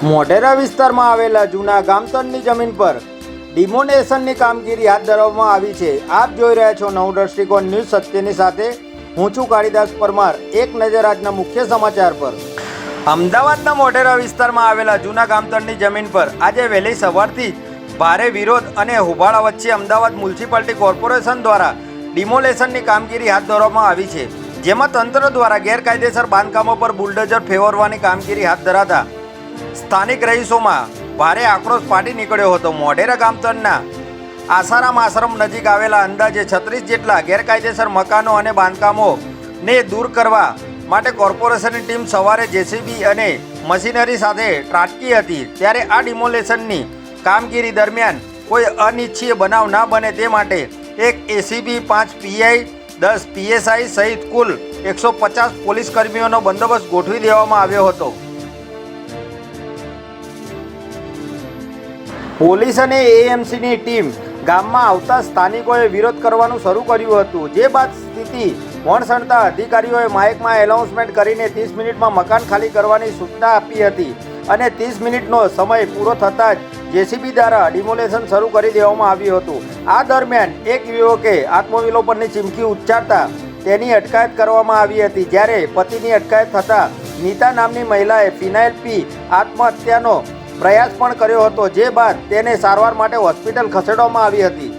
મોઢેરા વિસ્તારમાં આવેલા જૂના ગામતળની જમીન પર ડિમોનેશનની કામગીરી હાથ ધરવામાં આવી છે। આપ જોઈ રહ્યા છો નવ દ્રષ્ટિકોણ ન્યૂઝ સત્યની સાથે હું છું કાળીદાસ પરમાર। એક નજર આજના મુખ્ય સમાચાર પર। અમદાવાદના મોઢેરા વિસ્તારમાં આવેલા જૂના ગામતળની જમીન પર આજે વહેલી સવારથી જ ભારે વિરોધ અને હોબાળા વચ્ચે અમદાવાદ મ્યુનિસિપાલિટી કોર્પોરેશન દ્વારા ડિમોલેશનની કામગીરી હાથ ધરવામાં આવી છે, જેમાં તંત્ર દ્વારા ગેરકાયદેસર બાંધકામો પર બુલડોઝર ફેરવવાની કામગીરી હાથ ધરાતા સ્થાનિક રહીશોમાં ભારે આક્રોશ ફાટી નીકળ્યો હતો। મોઢેરા ગામતળના આસારામ આશ્રમ નજીક આવેલા અંદાજે 36 જેટલા ગેરકાયદેસર મકાનો અને બાંધકામોને દૂર કરવા માટે કોર્પોરેશનની ટીમ સવારે જેસીબી અને મશીનરી સાથે ત્રાટકી હતી। ત્યારે આ ડિમોલેશનની કામગીરી દરમિયાન કોઈ અનિચ્છનીય બનાવ ના બને તે માટે એક એસીબી, 5 પીઆઈ, 10 પીએસઆઈ સહિત કુલ 150 પોલીસ કર્મીઓનો બંદોબસ્ત ગોઠવી દેવામાં આવ્યો હતો। પોલીસ અને એએમસીની ટીમ ગામમાં આવતા સ્થાનિકોએ વિરોધ કરવાનું શરૂ કર્યું હતું, જે બાદ સ્થિતિ વણસણતા અધિકારીઓએ માઇકમાં એનાઉન્સમેન્ટ કરીને 30 મિનિટમાં મકાન ખાલી કરવાની સૂચના આપી હતી અને 30 મિનિટનો સમય પૂરો થતાં જ જેસીબી દ્વારા ડિમોલેશન શરૂ કરી દેવામાં આવ્યું હતું। આ દરમિયાન એક યુવકે આત્મવિલોપનની ચીમકી ઉચ્ચારતા તેની અટકાયત કરવામાં આવી હતી, જ્યારે પતિની અટકાયત થતાં નીતા નામની મહિલાએ ફિનાઇલ પી આત્મહત્યાનો પ્રયાસ પણ કર્યો હતો, જે બાદ તેને સારવાર માટે હોસ્પિટલ ખસેડવામાં આવી હતી।